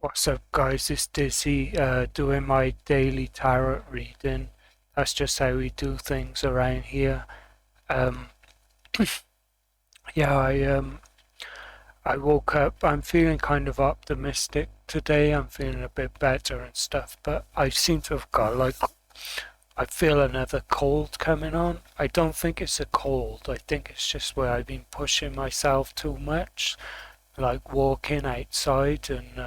What's up, guys? It's Dizzy doing my daily tarot reading. That's just how we do things around here. Um, yeah, I woke up. I'm feeling kind of optimistic today. I'm feeling a bit better and stuff, but I seem to have got I feel another cold coming on. I don't think it's a cold. I think it's just where I've been pushing myself too much, like walking outside and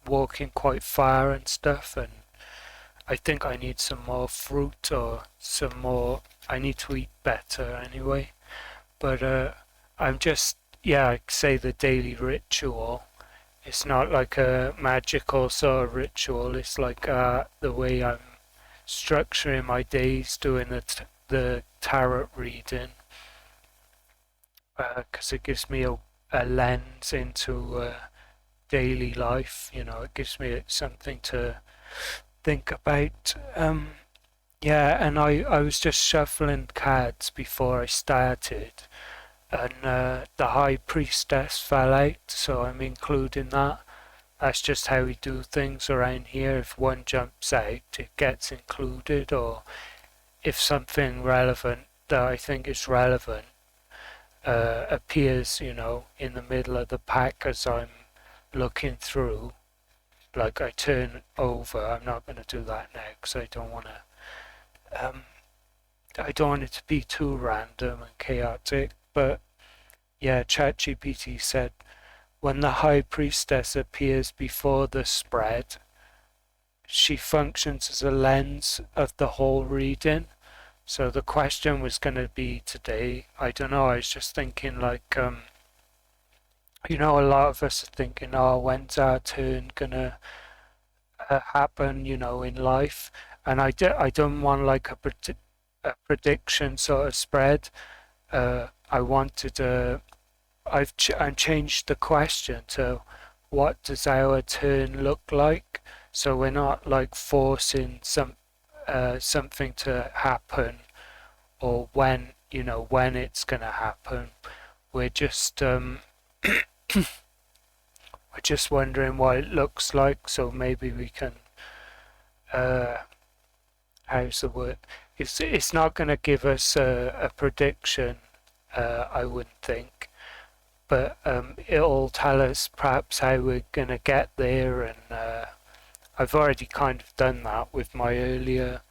walking quite far and stuff, and I think I need some more fruit or some more. I need to eat better anyway. But I'm just, yeah, I say the daily ritual. It's not like a magical sort of ritual. It's like the way I'm structuring my days, doing the tarot reading, because it gives me a lens into daily life. You know, it gives me something to think about. Yeah, and I was just shuffling cards before I started, and the High Priestess fell out, so I'm including that. That's just how we do things around here. If one jumps out, it gets included, or if something relevant that I think is relevant appears, in the middle of the pack as I'm looking through, like I turn over. I'm not going to do that now because um, I don't want it to be too random and chaotic. But yeah, ChatGPT said when the High Priestess appears before the spread, she functions as a lens of the whole reading. So the question was going to be today, I don't know, I was just thinking a lot of us are thinking, oh, when's our turn gonna happen, in life? And I don't want like a prediction sort of spread. I wanted I've changed the question to what does our turn look like? So we're not like forcing something to happen, or when it's gonna happen. We're just we're just wondering what it looks like. So maybe we can uh, how's the word? It's not gonna give us a prediction. I wouldn't think, but it'll tell us perhaps how we're gonna get there, and I've already kind of done that with my earlier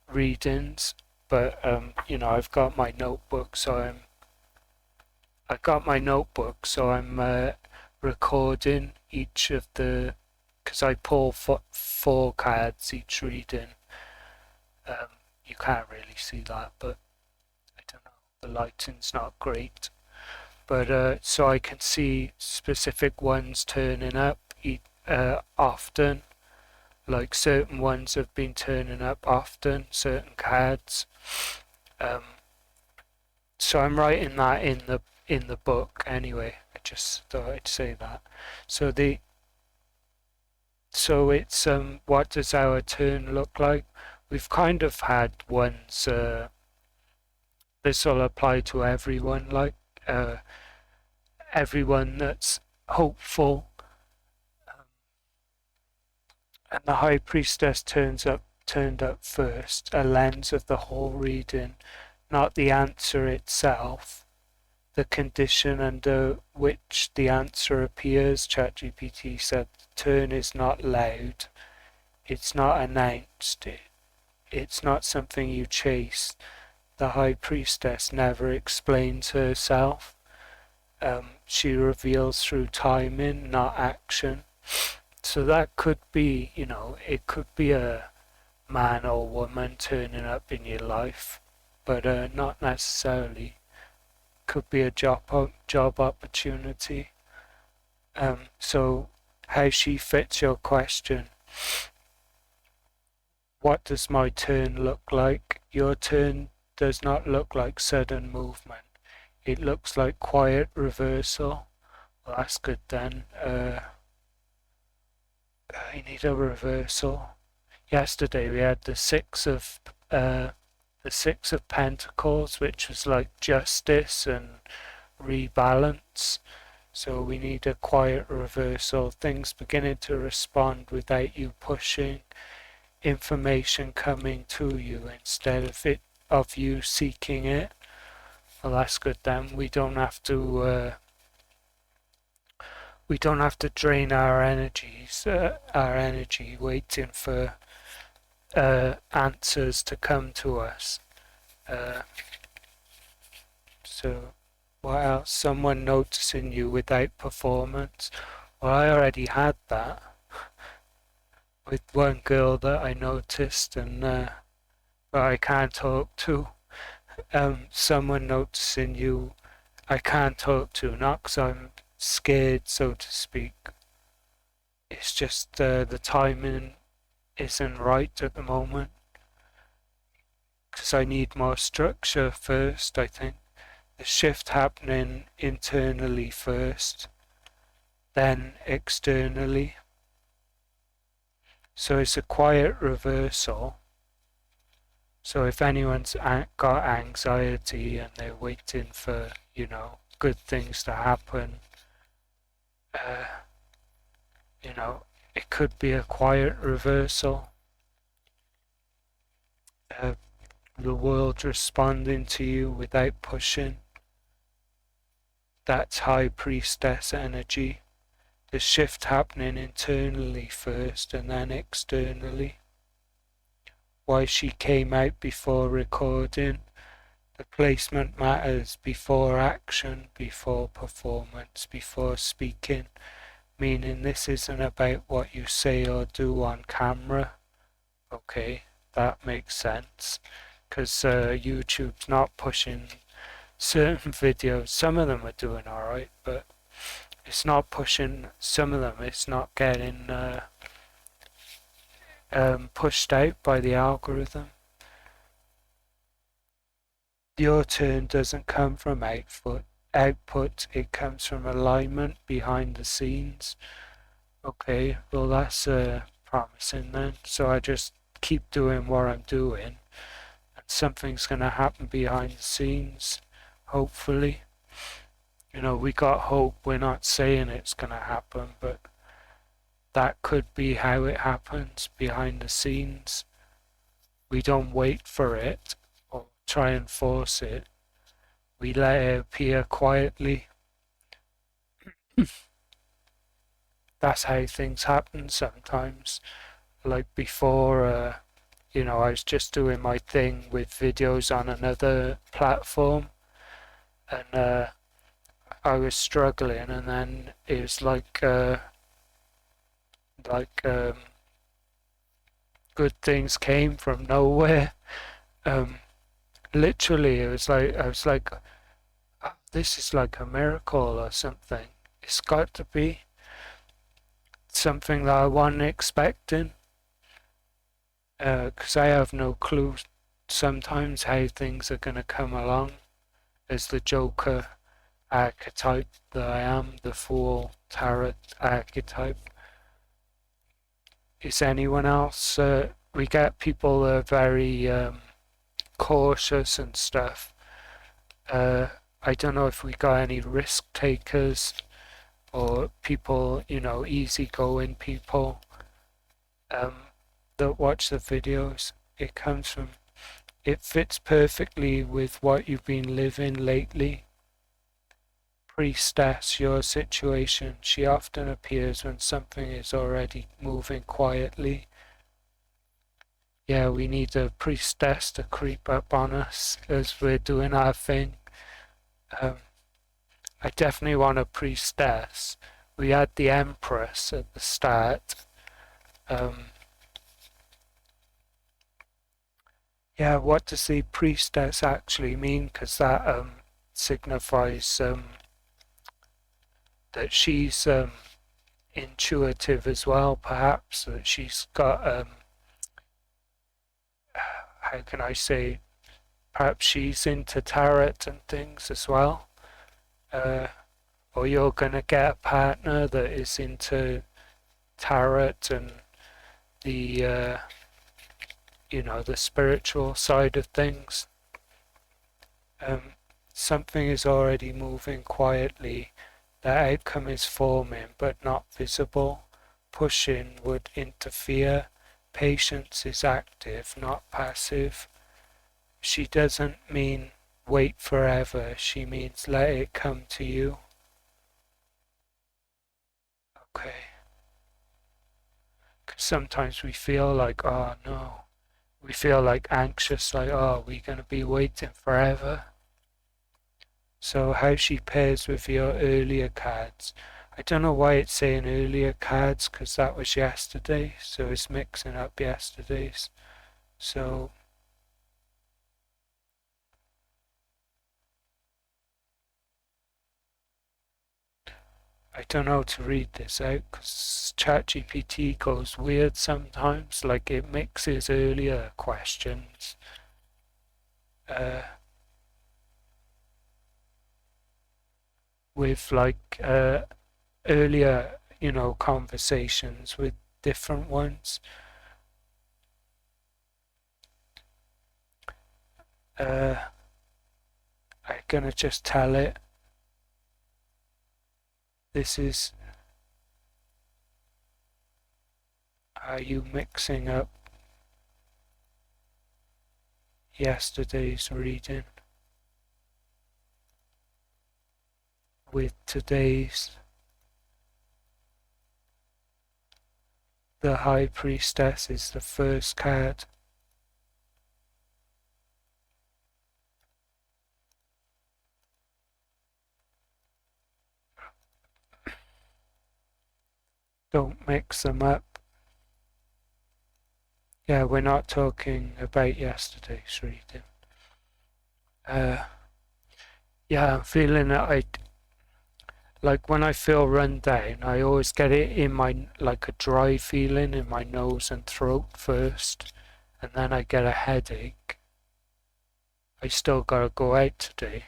readings. But I've got my notebook, so I'm recording each of the, because I pull four cards each reading. You can't really see that, but I don't know. The lighting's not great, but so I can see specific ones turning up often. Like certain ones have been turning up often, certain cards. Um, so I'm writing that in the book anyway. I just thought I'd say that. So it's what does our turn look like? We've kind of had ones. This will apply to everyone, like everyone that's hopeful. And the High Priestess turned up first, a lens of the whole reading, not the answer itself. The condition under which the answer appears, ChatGPT said, the turn is not loud, it's not announced, it's not something you chase. The High Priestess never explains herself. She reveals through timing, not action. So that could be, it could be a man or woman turning up in your life, but not necessarily. Could be a job opportunity. So how she fits your question. What does my turn look like? Your turn does not look like sudden movement. It looks like quiet reversal. Well, that's good then. I need a reversal. Yesterday we had the Six of Pentacles, which was like justice and rebalance. So we need a quiet reversal, things beginning to respond without you pushing, information coming to you instead of you seeking it. Well, that's good then. We don't have to drain our energy waiting for answers to come to us. So what else? Someone noticing you without performance. Well, I already had that with one girl that I noticed and but I can't talk to. Someone noticing you I can't talk to, not because I'm scared, so to speak. It's just the timing isn't right at the moment because I need more structure first, I think. The shift happening internally first, then externally. So it's a quiet reversal. So if anyone's got anxiety and they're waiting for, good things to happen, it could be a quiet reversal. The world responding to you without pushing. That's high priestess energy. The shift happening internally first and then externally. Why she came out before recording. The placement matters before action, before performance, before speaking. Meaning this isn't about what you say or do on camera. Okay, that makes sense. Because YouTube's not pushing certain videos. Some of them are doing alright, but it's not pushing some of them. It's not getting pushed out by the algorithm. Your turn doesn't come from output, it comes from alignment behind the scenes. Okay, well that's promising then. So I just keep doing what I'm doing and something's going to happen behind the scenes, hopefully. We got hope, we're not saying it's going to happen, but that could be how it happens behind the scenes. We don't wait for it or try and force it. We let it appear quietly. That's how things happen sometimes. Like before, I was just doing my thing with videos on another platform and I was struggling, and then it was like good things came from nowhere. Literally, it was like I was like, oh, this is like a miracle or something. It's got to be something that I wasn't expecting, because I have no clue sometimes how things are going to come along. As the Joker archetype that I am, the Fool Tarot archetype. Is anyone else? We get people that are very cautious and stuff. I don't know if we got any risk takers or people, easygoing people that watch the videos. It fits perfectly with what you've been living lately. Priestess, your situation, she often appears when something is already moving quietly. Yeah, we need a priestess to creep up on us as we're doing our thing. I definitely want a priestess. We had the Empress at the start. Yeah, what does the priestess actually mean? Because that signifies that she's intuitive as well, perhaps, that she's got, how can I say, perhaps she's into tarot and things as well. Or you're going to get a partner that is into tarot and the, the spiritual side of things. Something is already moving quietly The outcome is forming but not visible. Pushing would interfere. Patience is active, not passive. She doesn't mean wait forever, she means let it come to you. Okay. 'Cause sometimes we feel like, oh no, we feel like anxious, like, oh, we're going to be waiting forever. So how she pairs with your earlier cards. I don't know why it's saying earlier cards, because that was yesterday, so it's mixing up yesterday's. So I don't know how to read this out, because ChatGPT goes weird sometimes, like it mixes earlier questions. Uh, with like earlier, conversations with different ones. I'm gonna just tell it. This is, are you mixing up yesterday's reading with today's? The High Priestess is the first card. Don't mix them up. Yeah, we're not talking about yesterday's reading. Yeah, I'm feeling that like when I feel run down, I always get it in my, like a dry feeling in my nose and throat first, and then I get a headache. I still gotta go out today.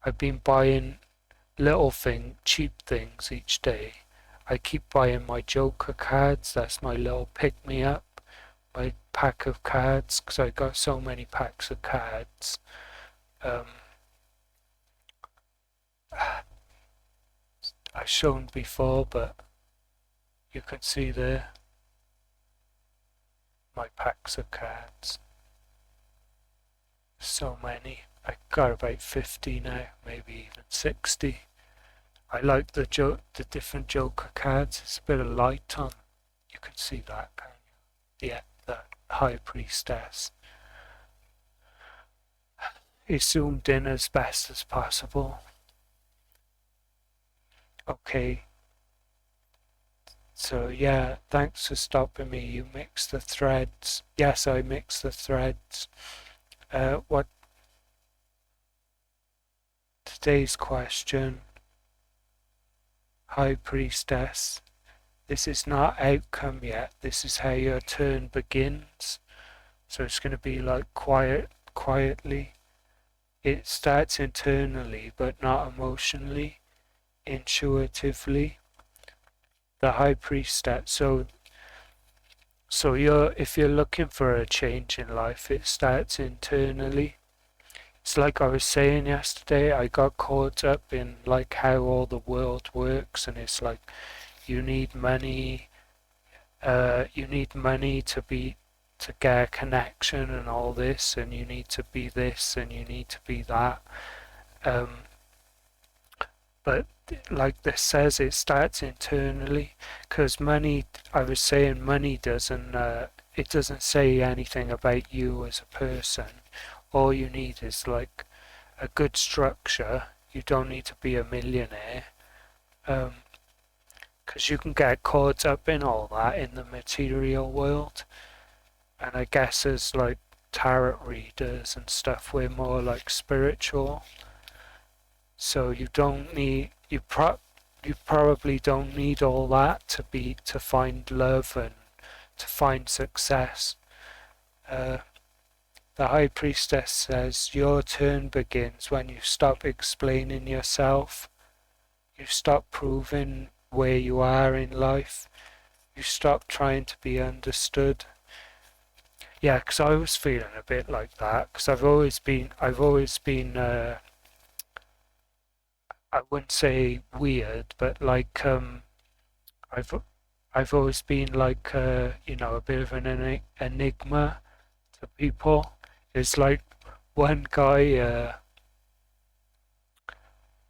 I've been buying cheap things each day. I keep buying my Joker cards, that's my little pick-me-up, my pack of cards, because I got so many packs of cards. I've shown before, but you can see there my packs of cards. So many. I got about 50 now, maybe even 60. I like the different Joker cards. It's a bit of light on. You can see that, can you? Yeah, the High Priestess. It's zoomed in as best as possible. Okay. So yeah, thanks for stopping me. You mixed the threads. Yes, I mixed the threads. What today's question? High Priestess. This is not outcome yet. This is how your turn begins. So it's going to be like quietly. It starts internally, but not emotionally, intuitively. The High Priestess. So if you're looking for a change in life, it starts internally. It's like I was saying yesterday, I got caught up in like how all the world works, and it's like you need money, to get a connection and all this, and you need to be this and you need to be that. But like this says, it starts internally, because money, I was saying, money doesn't it doesn't say anything about you as a person. All you need is like a good structure. You don't need to be a millionaire, because you can get caught up in all that in the material world. And I guess as like tarot readers and stuff, we're more like spiritual. So you don't need, you probably don't need all that to find love and to find success. The High Priestess says your turn begins when you stop explaining yourself. You stop proving where you are in life. You stop trying to be understood. Yeah, because I was feeling a bit like that, because I've always been I wouldn't say weird, but like I've I've always been like a bit of an enigma to people. It's like one guy uh,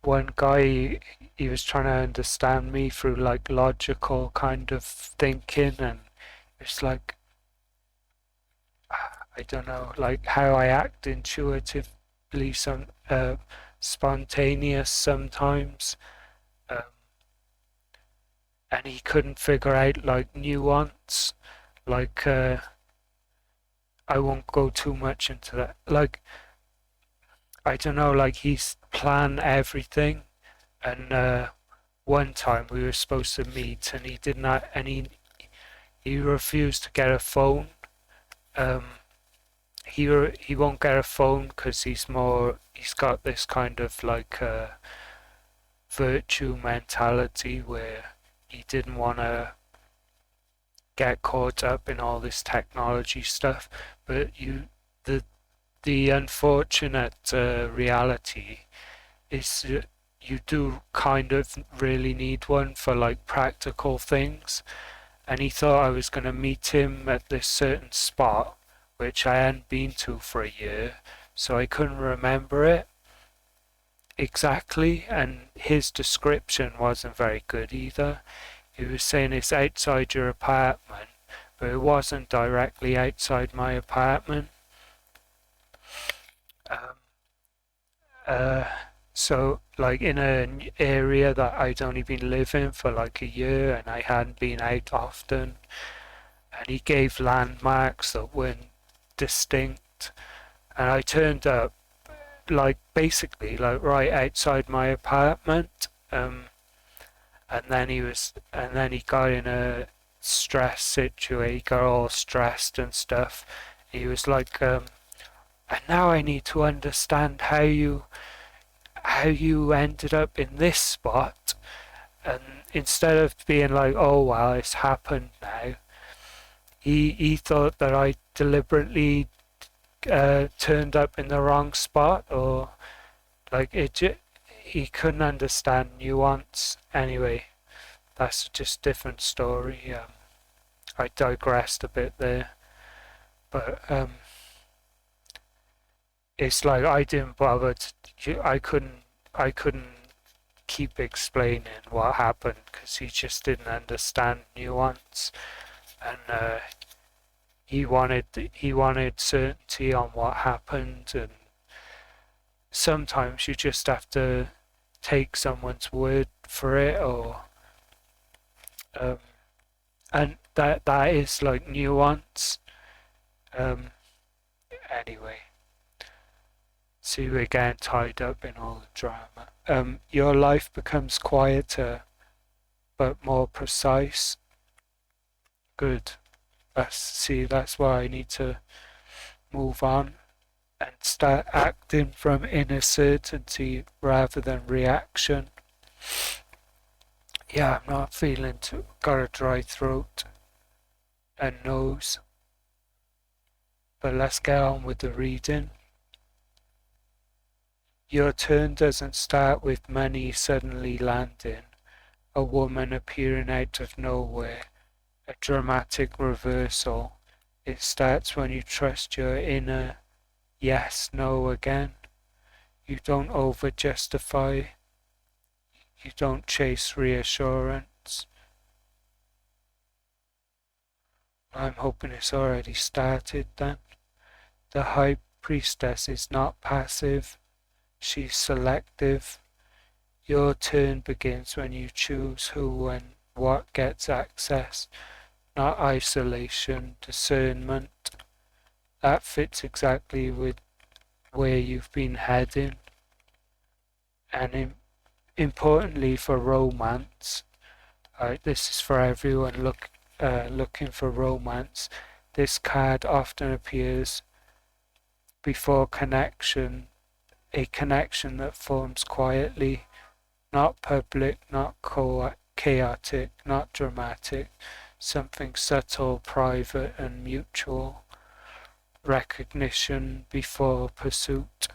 one guy he was trying to understand me through like logical kind of thinking, and it's like I don't know, like how I act intuitively, some spontaneous sometimes, um, and he couldn't figure out like nuance. Like I won't go too much into that. Like I don't know, like he's planned everything, and one time we were supposed to meet, and he did not, and he refused to get a phone. Um, he won't get a phone because he's got this kind of like virtue mentality where he didn't want to get caught up in all this technology stuff. But the the unfortunate reality is you do kind of really need one for like practical things. And he thought I was going to meet him at this certain spot, which I hadn't been to for a year, so I couldn't remember it exactly, and his description wasn't very good either. He was saying it's outside your apartment, but it wasn't directly outside my apartment. Um, uh, so, like in an area that I'd only been living for like a year and I hadn't been out often, and he gave landmarks that weren't distinct, and I turned up like basically like right outside my apartment. And then he got in a stress situation. He got all stressed and stuff. He was like, and now I need to understand how you ended up in this spot. And instead of being like, oh well, it's happened now, he thought that I deliberately turned up in the wrong spot, or like he couldn't understand nuance. Anyway, that's just a different story. I digressed a bit there, but it's like I didn't bother. I couldn't keep explaining what happened because he just didn't understand nuance, and he wanted certainty on what happened, and sometimes you just have to take someone's word for it, or um, and that is like nuance. Um, anyway, see, we're getting tied up in all the drama. Your life becomes quieter but more precise. Good. That's why I need to move on and start acting from inner certainty rather than reaction. Yeah, I'm not feeling too. Got a dry throat and nose. But let's get on with the reading. Your turn doesn't start with money suddenly landing, a woman appearing out of nowhere, a dramatic reversal. It starts when you trust your inner yes, no again. You don't over justify. You don't chase reassurance. I'm hoping it's already started then. The High Priestess is not passive. She's selective. Your turn begins when you choose who and what gets access, not isolation, discernment. That fits exactly with where you've been heading. And importantly for romance, this is for everyone looking for romance. This card often appears before connection, a connection that forms quietly, not public, not chaotic, not dramatic, something subtle, private and mutual. Recognition before pursuit.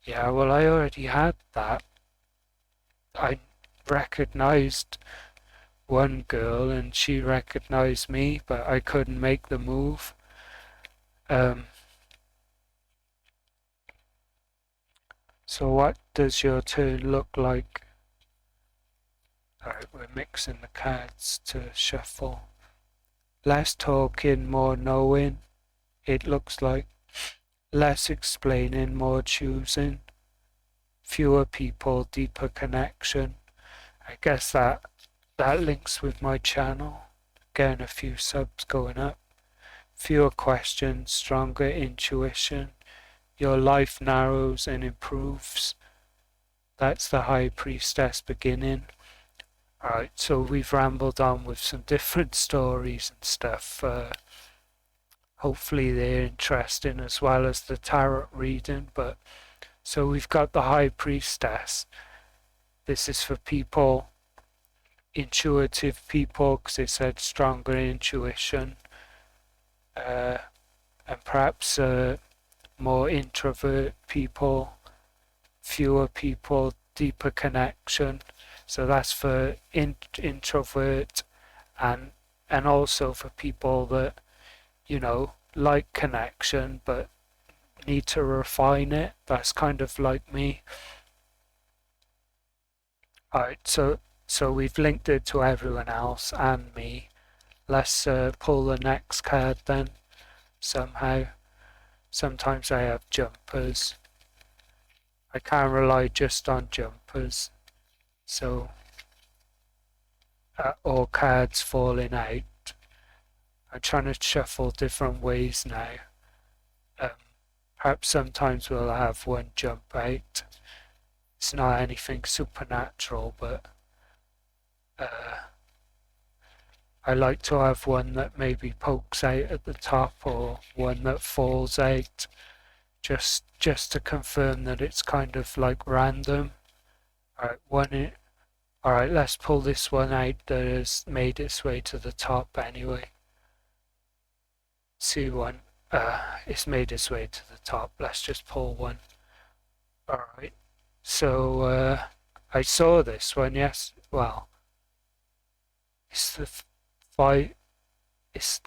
Yeah, well I already had that. I recognized one girl and she recognized me, but I couldn't make the move. Um, so what does your turn look like? Alright, we're mixing the cards to shuffle. Less talking, more knowing, it looks like. Less explaining, more choosing. Fewer people, deeper connection. I guess that links with my channel. Getting a few subs going up. Fewer questions, stronger intuition. Your life narrows and improves. That's the High Priestess beginning. Alright, so we've rambled on with some different stories and stuff. Hopefully they're interesting as well as the tarot reading. But so we've got the High Priestess. This is for people, intuitive people, because it said stronger intuition. And perhaps more introvert people, fewer people, deeper connection. So that's for introvert and also for people that, you know, like connection but need to refine it. That's kind of like me. Alright, so we've linked it to everyone else and me. Let's pull the next card then, somehow. Sometimes I have jumpers. I can't rely just on jumpers. So, or cards falling out. I'm trying to shuffle different ways now. Perhaps sometimes we'll have one jump out. It's not anything supernatural, but I like to have one that maybe pokes out at the top or one that falls out, just to confirm that it's kind of like random. Alright, let's pull this one out that has made its way to the top anyway. See one. It's made its way to the top. Let's just pull one. Alright. So I saw this one, yes. Well, it's the five. Is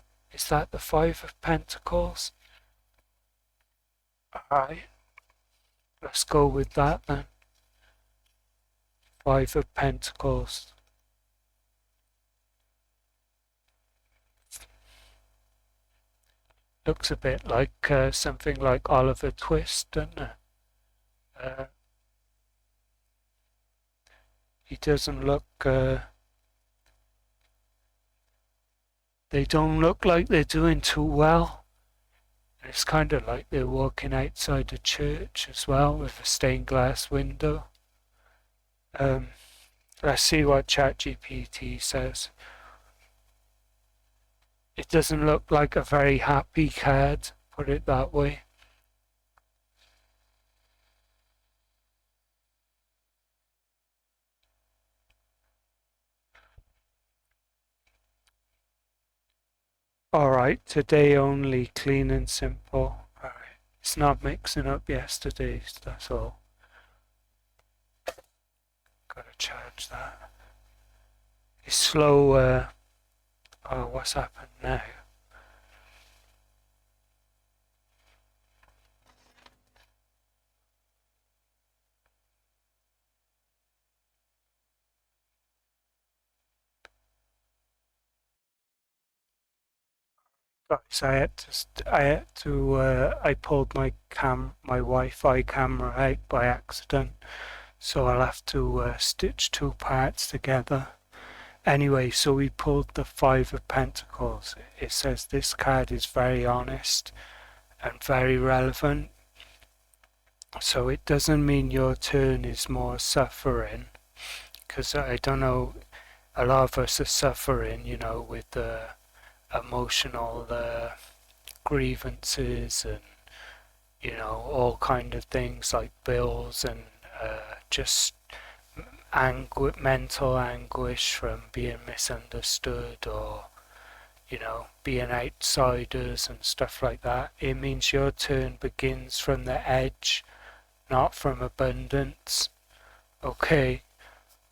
that the Five of Pentacles? Alright. Let's go with that then. Five of Pentacles. Looks a bit like something like Oliver Twist, doesn't it? He doesn't look. They don't look like they're doing too well. It's kind of like they're walking outside a church as well with a stained glass window. Let's see what ChatGPT says. It doesn't look like a very happy card, put it that way. Alright, today only, clean and simple. Alright, it's not mixing up yesterday's, that's all. Gotta charge that. It's slow, oh, what's happened now? Guys, I pulled my Wi-Fi camera out by accident, so I'll have to stitch two parts together. Anyway, so we pulled the Five of Pentacles. It says this card is very honest and very relevant. So it doesn't mean your turn is more suffering, because I don't know, a lot of us are suffering, you know, with the emotional grievances and, you know, all kind of things like bills and just mental anguish from being misunderstood or, you know, being outsiders and stuff like that. It means your turn begins from the edge, not from abundance. Okay,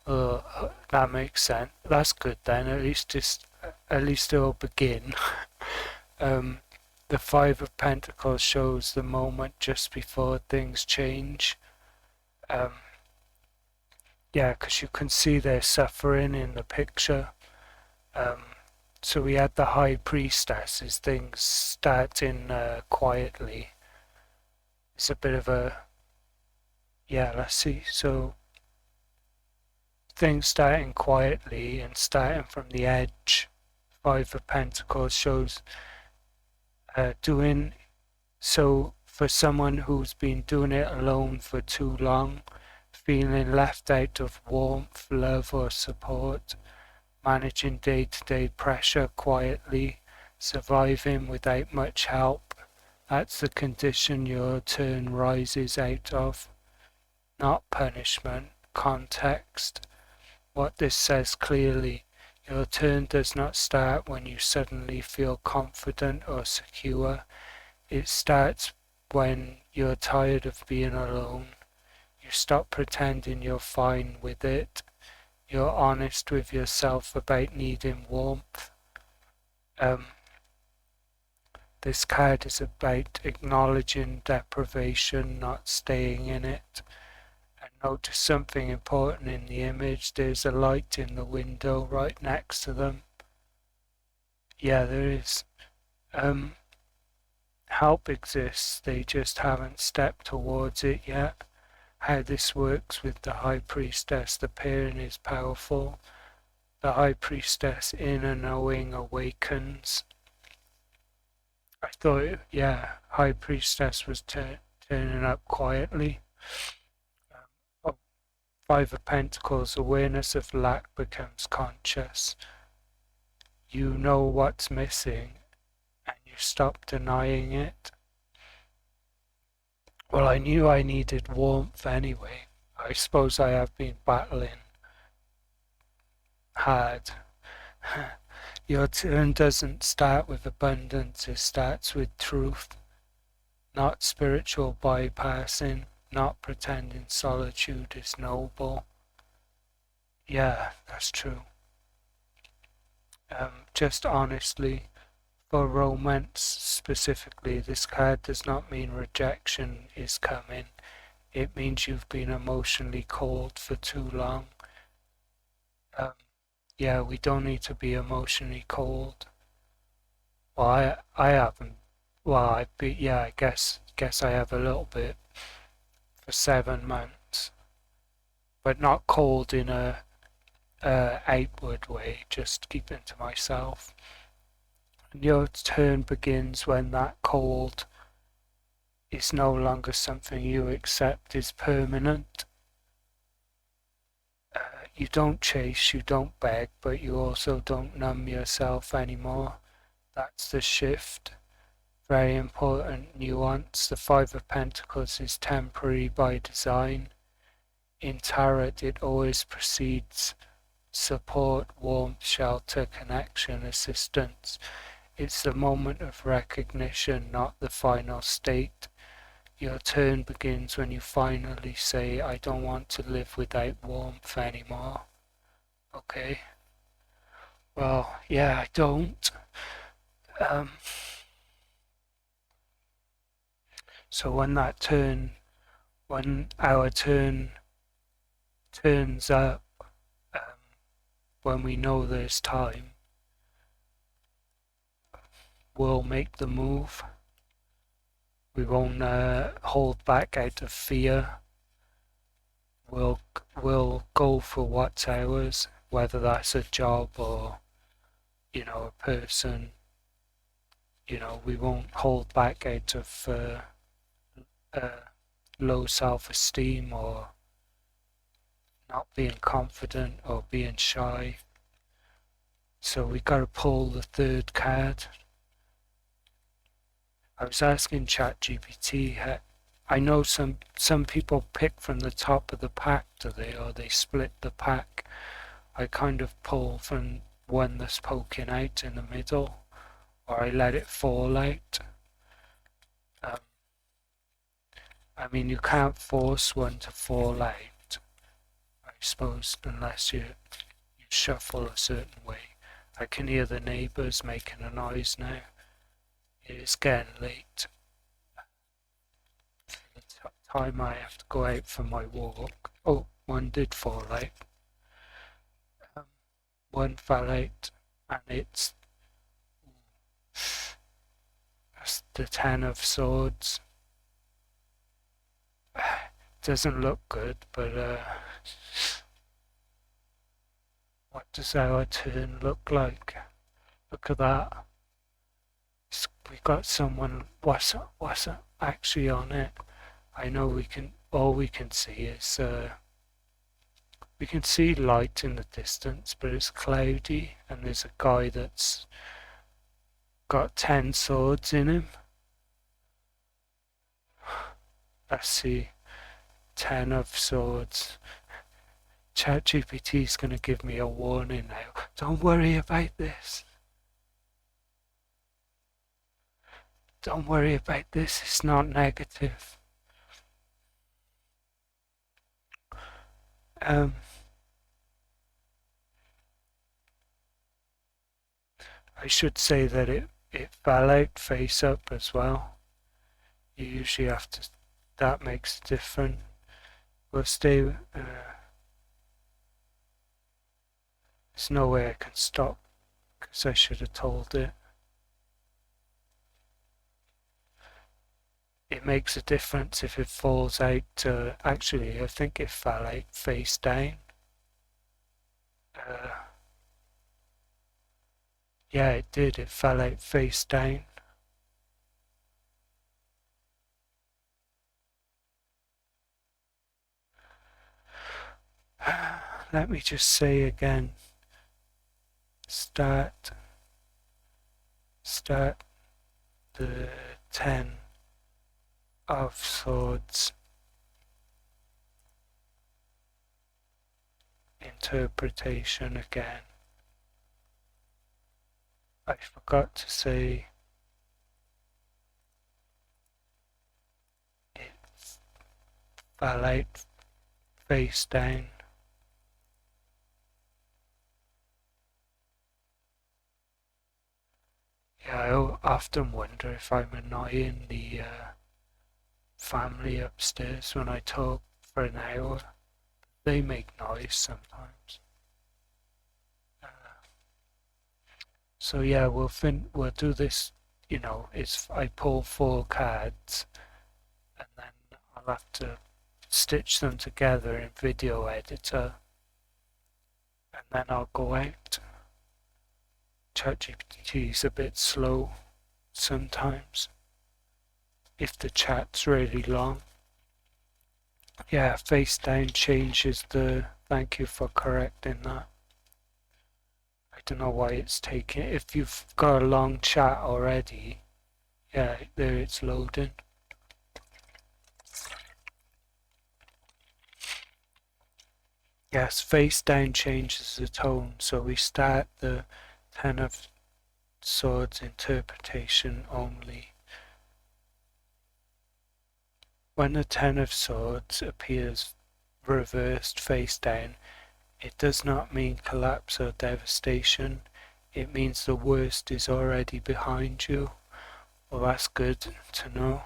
That makes sense. That's good then. At least it'll begin. um, the Five of Pentacles shows the moment just before things change. Um, yeah, because you can see their suffering in the picture. Um, so we had the High Priestess as things starting quietly. It's a bit of a, yeah, let's see. So things starting quietly and starting from the edge. Five of Pentacles shows doing so for someone who's been doing it alone for too long, feeling left out of warmth, love, or support, managing day-to-day pressure quietly, surviving without much help. That's the condition your turn rises out of, not punishment, context. What this says clearly, your turn does not start when you suddenly feel confident or secure. It starts when you're tired of being alone. You stop pretending you're fine with it. You're honest with yourself about needing warmth. This card is about acknowledging deprivation, not staying in it. And notice something important in the image. There's a light in the window right next to them. Yeah, there is. Help exists, they just haven't stepped towards it yet. How this works with the High Priestess, the pairing is powerful. The High Priestess inner knowing awakens. I thought, yeah, High Priestess was turning up quietly. Oh, Five of Pentacles, awareness of lack becomes conscious. You know what's missing and you stop denying it. Well, I knew I needed warmth anyway. I suppose I have been battling hard. Your turn doesn't start with abundance, it starts with truth, not spiritual bypassing, not pretending solitude is noble. Yeah, that's true. Just honestly, for romance specifically, this card does not mean rejection is coming. It means you've been emotionally cold for too long. Yeah, we don't need to be emotionally cold. Well, I haven't. Well, I guess I have a little bit for 7 months, but not cold in a outward way. Just keeping to myself. And your turn begins when that cold is no longer something you accept is permanent. You don't chase, you don't beg, but you also don't numb yourself anymore. That's the shift. Very important nuance. The Five of Pentacles is temporary by design. In Tarot, it always precedes support, warmth, shelter, connection, assistance. It's the moment of recognition, not the final state. Your turn begins when you finally say, I don't want to live without warmth anymore. Okay? Well, yeah, I don't. So when our turn turns up, when we know there's time, we'll make the move. We won't hold back out of fear. We'll go for what's ours, whether that's a job or, a person. We won't hold back out of low self-esteem or not being confident or being shy. So we got to pull the third card. I was asking ChatGPT. I know some people pick from the top of the pack, or they split the pack. I kind of pull from one that's poking out in the middle, or I let it fall out. I mean, you can't force one to fall out. suppose, unless you shuffle a certain way. I can hear the neighbours making a noise now. It is getting late. The time I have to go out for my walk. Oh, one did fall out. One fell out, and that's the 10 of swords. Doesn't look good, but what does our turn look like? Look at that. We got someone. What's actually on it? I know all we can see is we can see light in the distance, but it's cloudy, and there's a guy that's got 10 swords in him. Let's see. 10 of swords. ChatGPT is going to give me a warning now. Don't worry about this. Don't worry about this. It's not negative. I should say that it fell out face up as well. You usually have to. That makes a difference. We'll stay. There's no way I can stop because I should have told it. It makes a difference if it falls out. Actually, I think it fell out face down. Yeah, it did. It fell out face down. Let me just say again. Start the 10 of swords. Interpretation again. I forgot to say it fell out face down. Yeah, I often wonder if I'm annoying the family upstairs when I talk for an hour. They make noise sometimes. So yeah, we'll do this. You know, I pull 4 cards, and then I'll have to stitch them together in video editor, and then I'll go out. ChatGPT is a bit slow sometimes if the chat's really long. Yeah, face down changes the. Thank you for correcting that. I don't know why it's taking. If you've got a long chat already, yeah, there it's loading. Yes, face down changes the tone, so we start the 10 of swords interpretation only. When the 10 of swords appears reversed face down, it does not mean collapse or devastation. It means the worst is already behind you. Well, that's good to know.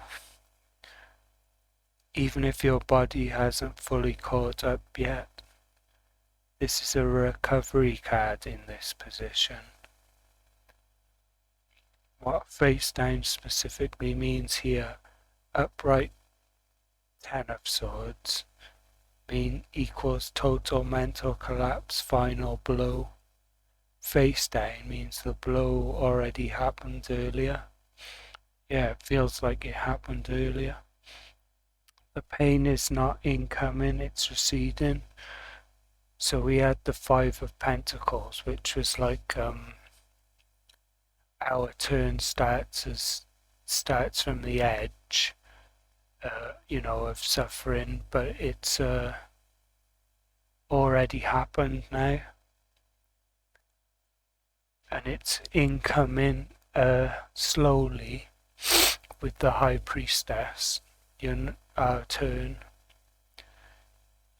Even if your body hasn't fully caught up yet. This is a recovery card in this position. What face down specifically means here, upright 10 of swords equals total mental collapse, final blow. Face down means the blow already happened earlier. Yeah, it feels like it happened earlier. The pain is not incoming, it's receding. So we had the 5 of Pentacles, which was like our turn starts from the edge, of suffering, but it's already happened now, and it's incoming slowly with the High Priestess. Our turn.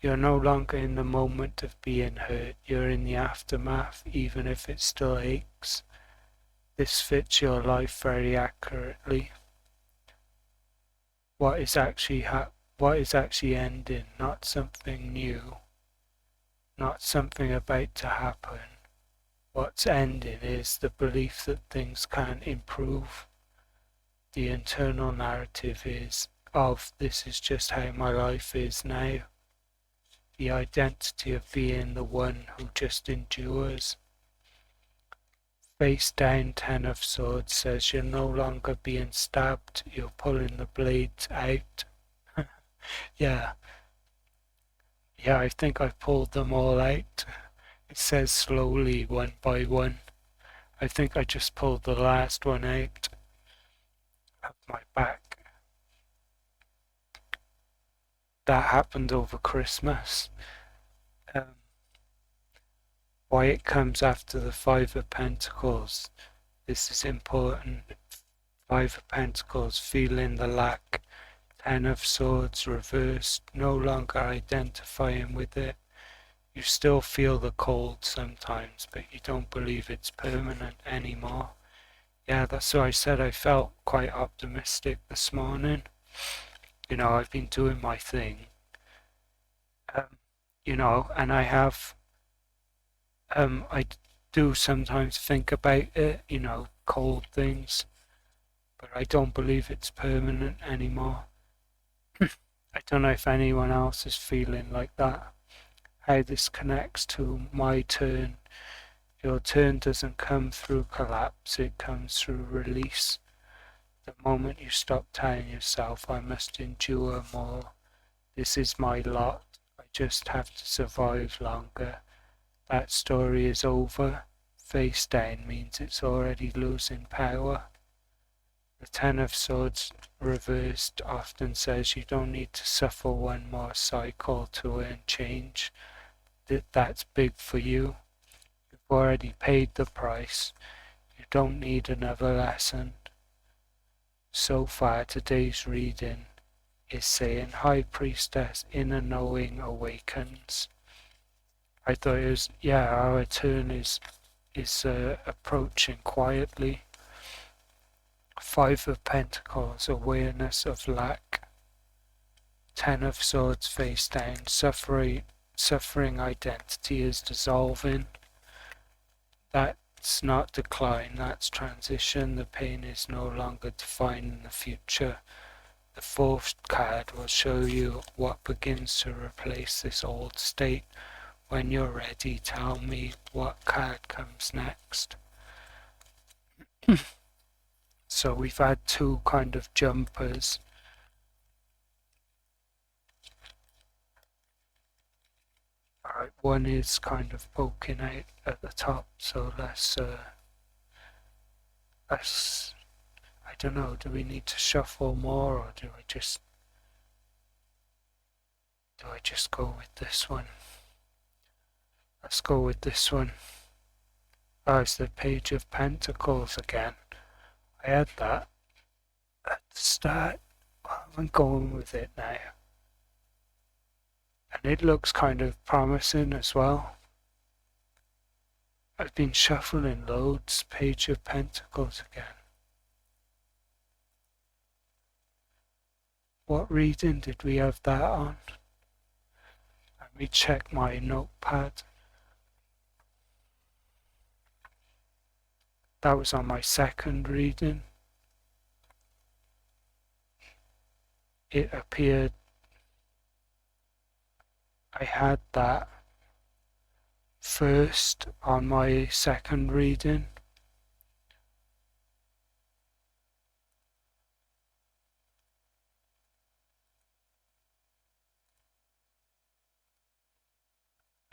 You're no longer in the moment of being hurt, you're in the aftermath, even if it still aches. This fits your life very accurately. What is actually ending, not something new, not something about to happen. What's ending is the belief that things can improve. The internal narrative is of this is just how my life is now. The identity of being the one who just endures. Face down, Ten of Swords says you're no longer being stabbed, you're pulling the blades out. Yeah, I think I pulled them all out. It says slowly, one by one. I think I just pulled the last one out of my back. That happened over Christmas. Why it comes after the Five of Pentacles. This is important. Five of Pentacles, feeling the lack. Ten of Swords reversed, no longer identifying with it. You still feel the cold sometimes, but you don't believe it's permanent anymore. Yeah, that's why I said I felt quite optimistic this morning. You know, I've been doing my thing. You know, and I have, I do sometimes think about it, you know, cold things, but I don't believe it's permanent anymore. I don't know if anyone else is feeling like that. How this connects to my turn. Your turn doesn't come through collapse, it comes through release. The moment you stop telling yourself, I must endure more, this is my lot, I just have to survive longer, that story is over. Face down means it's already losing power. The Ten of Swords reversed often says you don't need to suffer one more cycle to earn change. That's big for you. You've already paid the price. You don't need another lesson. So far, today's reading is saying, High Priestess, inner knowing awakens. I thought it was, yeah, our turn is approaching quietly. Five of Pentacles, awareness of lack. Ten of Swords face down, suffering identity is dissolving. That's not decline, that's transition. The pain is no longer defining the future. The fourth card will show you what begins to replace this old state. When you're ready, tell me what card comes next. So we've had two kind of jumpers. Alright, one is kind of poking out at the top, so let's I don't know, do we need to shuffle more or do I just go with this one? Let's go with this one. Oh, it's the Page of Pentacles again. I had that at the start. I'm going with it now. And it looks kind of promising as well. I've been shuffling loads. Page of Pentacles again. What reading did we have that on? Let me check my notepad. That was on my second reading. It appeared I had that first on my second reading.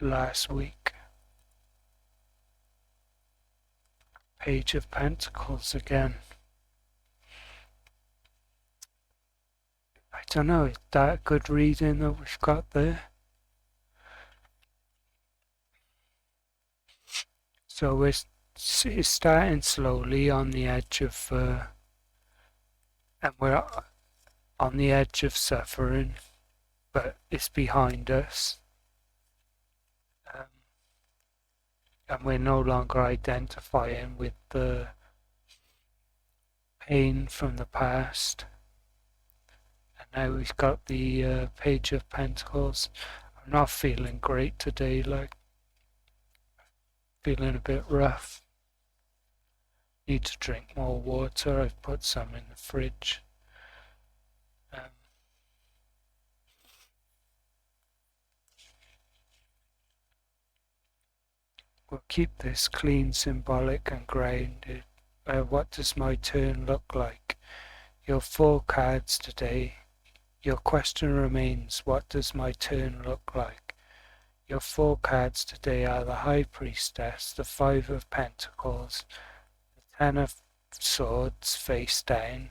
Last week. Page of Pentacles again. I don't know, is that a good reading that we've got there? So it's starting slowly on the edge of, and we're on the edge of suffering, but it's behind us. and we're no longer identifying with the pain from the past. And now we've got the Page of Pentacles. I'm not feeling great today, like feeling a bit rough. Need to drink more water. I've put some in the fridge. We'll keep this clean, symbolic and grounded. What does my turn look like? Your 4 cards today. Your question remains, what does my turn look like? Your 4 cards today are the High Priestess, the 5 of Pentacles, the 10 of Swords face down.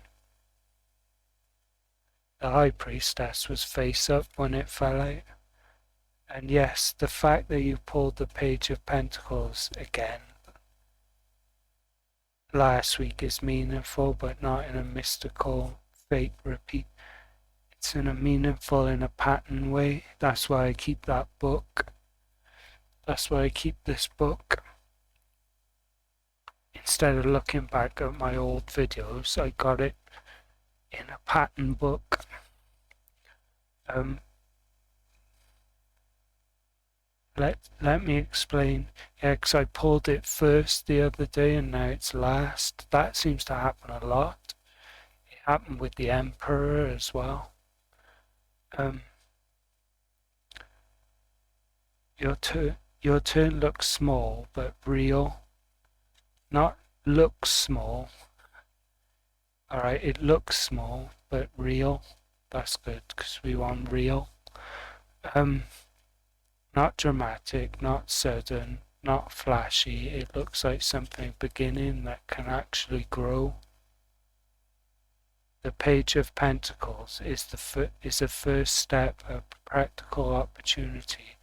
The High Priestess was face up when it fell out. And yes, the fact that you pulled the Page of Pentacles again last week is meaningful, but not in a mystical fate repeat. It's in a meaningful, in a pattern way. That's why I keep that book. That's why I keep this book. Instead of looking back at my old videos, I got it in a pattern book. Let me explain. Yeah, because I pulled it first the other day and now it's last. That seems to happen a lot. It happened with the Emperor as well. Your turn looks small but real. Not looks small. Alright, it looks small but real. That's good because we want real. Not dramatic, not sudden, not flashy. It looks like something beginning that can actually grow. The Page of Pentacles is a first step, a practical opportunity.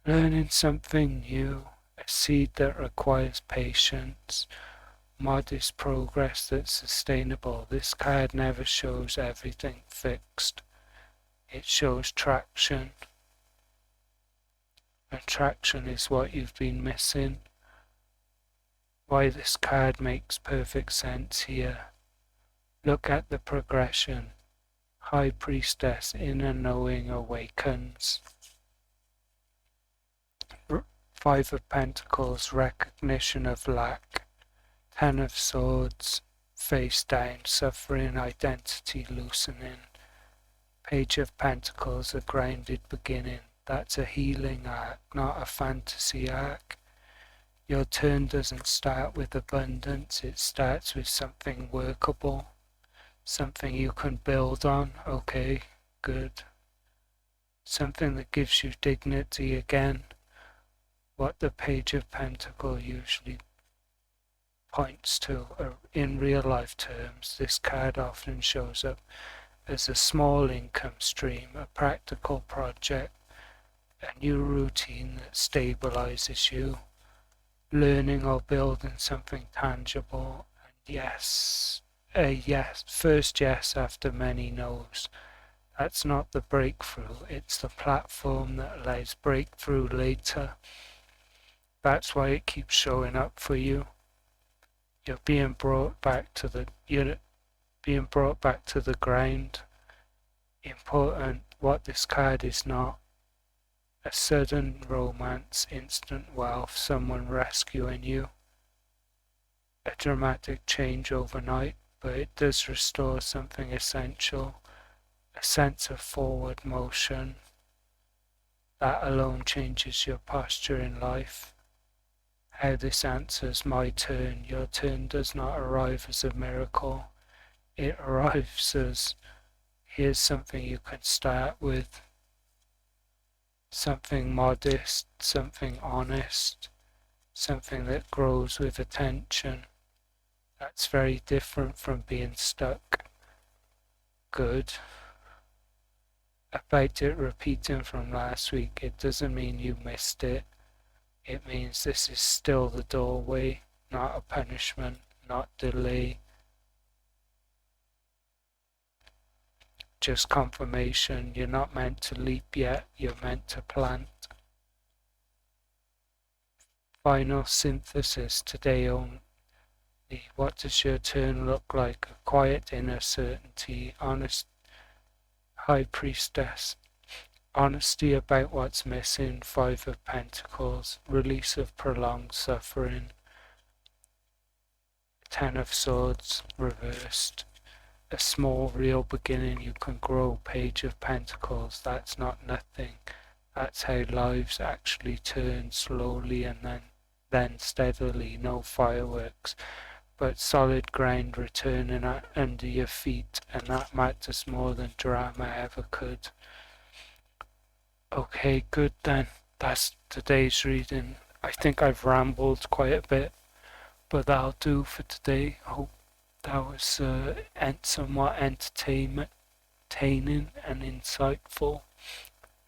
Learning something new, a seed that requires patience, modest progress that's sustainable. This card never shows everything fixed. It shows traction. And traction is what you've been missing. Why this card makes perfect sense here. Look at the progression. High Priestess, inner knowing awakens. 5 of Pentacles, recognition of lack. 10 of Swords, face down, suffering, identity loosening. Page of Pentacles, a grounded beginning. That's a healing arc, not a fantasy arc. Your turn doesn't start with abundance, it starts with something workable, something you can build on. Okay, good. Something that gives you dignity again. What the Page of Pentacles usually points to in real life terms, this card often shows up as a small income stream, a practical project, a new routine that stabilizes you, learning or building something tangible, and yes, a yes, first yes after many no's. That's not the breakthrough, it's the platform that allows breakthrough later. That's why it keeps showing up for you. You're being brought back to the ground. Important, what this card is not. A sudden romance, instant wealth, someone rescuing you. A dramatic change overnight, but it does restore something essential. A sense of forward motion. That alone changes your posture in life. How this answers my turn. Your turn does not arrive as a miracle. It arrives as, here's something you can start with. Something modest, something honest, something that grows with attention. That's very different from being stuck. Good. About it repeating from last week, it doesn't mean you missed it. It means this is still the doorway, not a punishment, not delay. Just confirmation. You're not meant to leap yet, you're meant to plant. Final synthesis today only. What does your turn look like? A quiet inner certainty, honest high priestess, honesty about what's missing, Five of Pentacles, release of prolonged suffering, Ten of Swords reversed, a small real beginning, you can grow, Page of Pentacles, that's not nothing. That's how lives actually turn, slowly and then steadily, no fireworks, but solid ground returning under your feet, and that matters more than drama ever could. Okay, good then. That's today's reading. I think I've rambled quite a bit, but that'll do for today. I hope that was somewhat entertaining and insightful.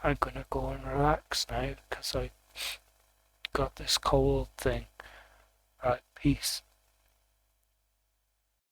I'm gonna go and relax now because I got this cold thing. Right, peace.